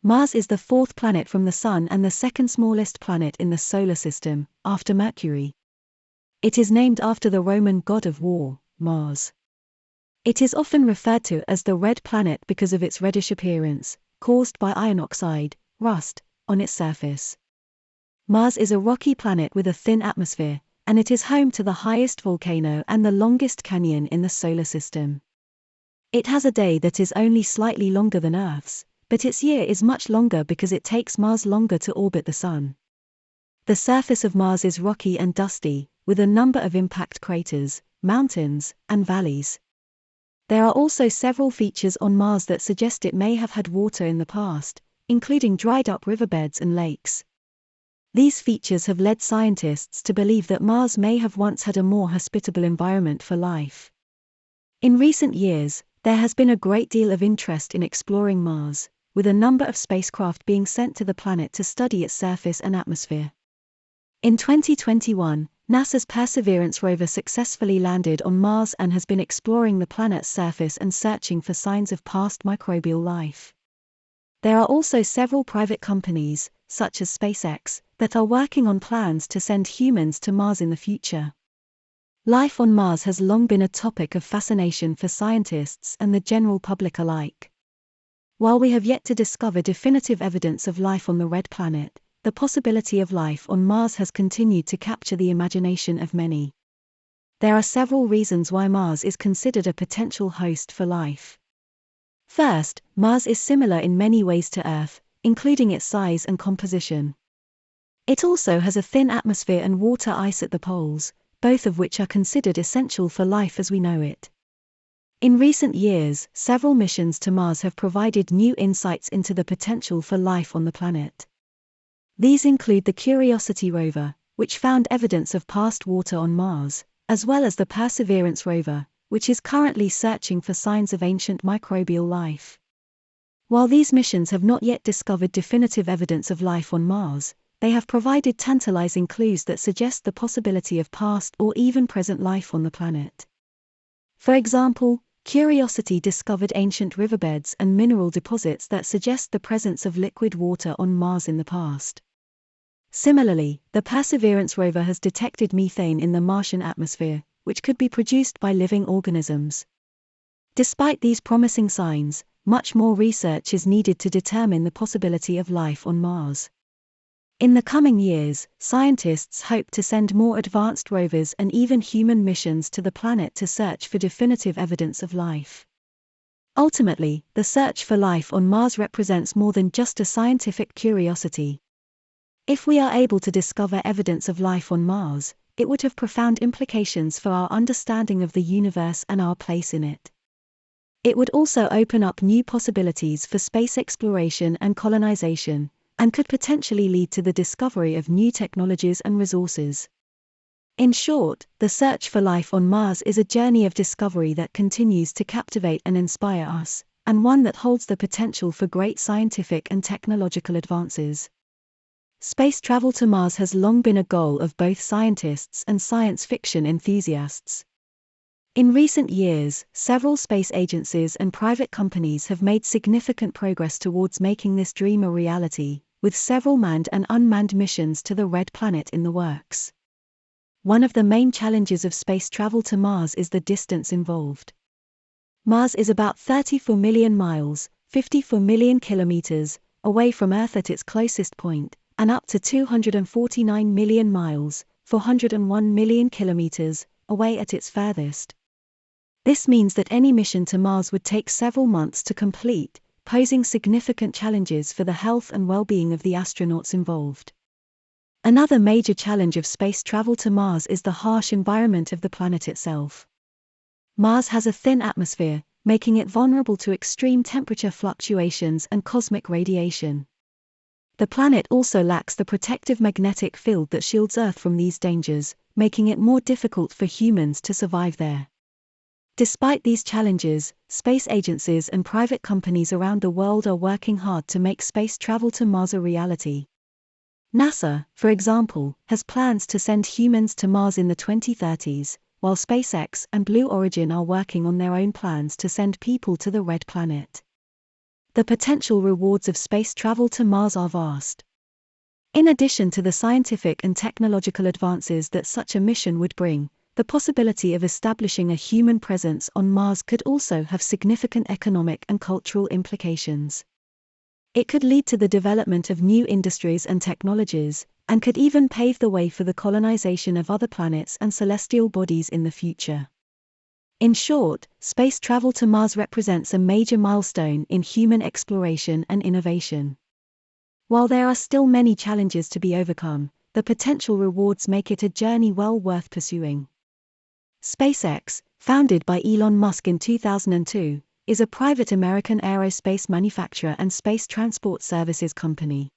Mars is the fourth planet from the Sun and the second smallest planet in the solar system, after Mercury. It is named after the Roman god of war, Mars. It is often referred to as the red planet because of its reddish appearance, caused by iron oxide, rust, on its surface. Mars is a rocky planet with a thin atmosphere, and it is home to the highest volcano and the longest canyon in the solar system. It has a day that is only slightly longer than Earth's, but its year is much longer because it takes Mars longer to orbit the Sun. The surface of Mars is rocky and dusty, with a number of impact craters, mountains, and valleys. There are also several features on Mars that suggest it may have had water in the past, including dried-up riverbeds and lakes. These features have led scientists to believe that Mars may have once had a more hospitable environment for life. In recent years, there has been a great deal of interest in exploring Mars, with a number of spacecraft being sent to the planet to study its surface and atmosphere. In 2021, NASA's Perseverance rover successfully landed on Mars and has been exploring the planet's surface and searching for signs of past microbial life. There are also several private companies, such as SpaceX, that are working on plans to send humans to Mars in the future. Life on Mars has long been a topic of fascination for scientists and the general public alike. While we have yet to discover definitive evidence of life on the red planet, the possibility of life on Mars has continued to capture the imagination of many. There are several reasons why Mars is considered a potential host for life. First, Mars is similar in many ways to Earth, including its size and composition. It also has a thin atmosphere and water ice at the poles, both of which are considered essential for life as we know it. In recent years, several missions to Mars have provided new insights into the potential for life on the planet. These include the Curiosity rover, which found evidence of past water on Mars, as well as the Perseverance rover, which is currently searching for signs of ancient microbial life. While these missions have not yet discovered definitive evidence of life on Mars, they have provided tantalizing clues that suggest the possibility of past or even present life on the planet. For example, Curiosity discovered ancient riverbeds and mineral deposits that suggest the presence of liquid water on Mars in the past. Similarly, the Perseverance rover has detected methane in the Martian atmosphere, which could be produced by living organisms. Despite these promising signs, much more research is needed to determine the possibility of life on Mars. In the coming years, scientists hope to send more advanced rovers and even human missions to the planet to search for definitive evidence of life. Ultimately, the search for life on Mars represents more than just a scientific curiosity. If we are able to discover evidence of life on Mars, it would have profound implications for our understanding of the universe and our place in it. It would also open up new possibilities for space exploration and colonization, and could potentially lead to the discovery of new technologies and resources. In short, the search for life on Mars is a journey of discovery that continues to captivate and inspire us, and one that holds the potential for great scientific and technological advances. Space travel to Mars has long been a goal of both scientists and science fiction enthusiasts. In recent years, several space agencies and private companies have made significant progress towards making this dream a reality, with several manned and unmanned missions to the red planet in the works. One of the main challenges of space travel to Mars is the distance involved. Mars is about 34 million miles, 54 million kilometers, away from Earth at its closest point, and up to 249 million miles, 401 million kilometers, away at its furthest. This means that any mission to Mars would take several months to complete, posing significant challenges for the health and well-being of the astronauts involved. Another major challenge of space travel to Mars is the harsh environment of the planet itself. Mars has a thin atmosphere, making it vulnerable to extreme temperature fluctuations and cosmic radiation. The planet also lacks the protective magnetic field that shields Earth from these dangers, making it more difficult for humans to survive there. Despite these challenges, space agencies and private companies around the world are working hard to make space travel to Mars a reality. NASA, for example, has plans to send humans to Mars in the 2030s, while SpaceX and Blue Origin are working on their own plans to send people to the red planet. the potential rewards of space travel to Mars are vast. In addition to the scientific and technological advances that such a mission would bring, the possibility of establishing a human presence on Mars could also have significant economic and cultural implications. It could lead to the development of new industries and technologies, and could even pave the way for the colonization of other planets and celestial bodies in the future. In short, space travel to Mars represents a major milestone in human exploration and innovation. While there are still many challenges to be overcome, the potential rewards make it a journey well worth pursuing. SpaceX, founded by Elon Musk in 2002, is a private American aerospace manufacturer and space transport services company.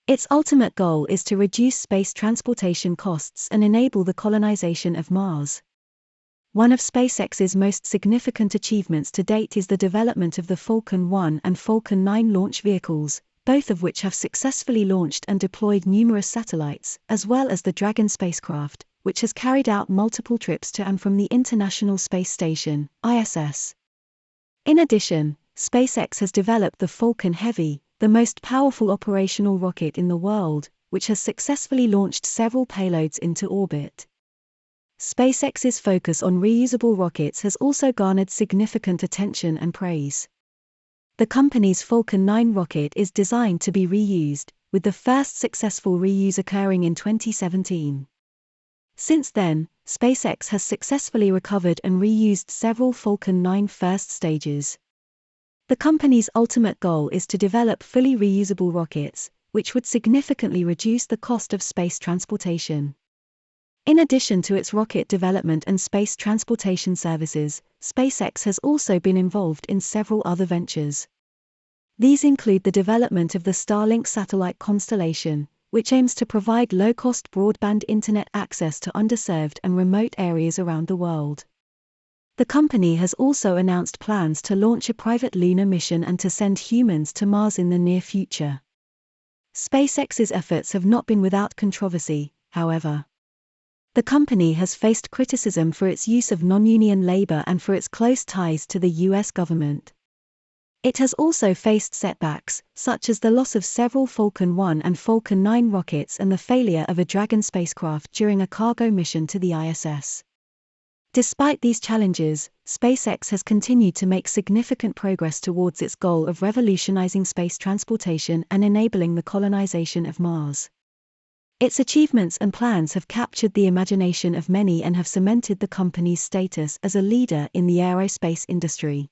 Its ultimate goal is to reduce space transportation costs and enable the colonization of Mars. One of SpaceX's most significant achievements to date is the development of the Falcon 1 and Falcon 9 launch vehicles, both of which have successfully launched and deployed numerous satellites, as well as the Dragon spacecraft, which has carried out multiple trips to and from the International Space Station, ISS. In addition, SpaceX has developed the Falcon Heavy, the most powerful operational rocket in the world, which has successfully launched several payloads into orbit. SpaceX's focus on reusable rockets has also garnered significant attention and praise. The company's Falcon 9 rocket is designed to be reused, with the first successful reuse occurring in 2017. Since then, SpaceX has successfully recovered and reused several Falcon 9 first stages. The company's ultimate goal is to develop fully reusable rockets, which would significantly reduce the cost of space transportation. In addition to its rocket development and space transportation services, SpaceX has also been involved in several other ventures. These include the development of the Starlink satellite constellation, which aims to provide low-cost broadband internet access to underserved and remote areas around the world. The company has also announced plans to launch a private lunar mission and to send humans to Mars in the near future. SpaceX's efforts have not been without controversy, however. The company has faced criticism for its use of non-union labor and for its close ties to the US government. It has also faced setbacks, such as the loss of several Falcon 1 and Falcon 9 rockets and the failure of a Dragon spacecraft during a cargo mission to the ISS. Despite these challenges, SpaceX has continued to make significant progress towards its goal of revolutionizing space transportation and enabling the colonization of Mars. Its achievements and plans have captured the imagination of many and have cemented the company's status as a leader in the aerospace industry.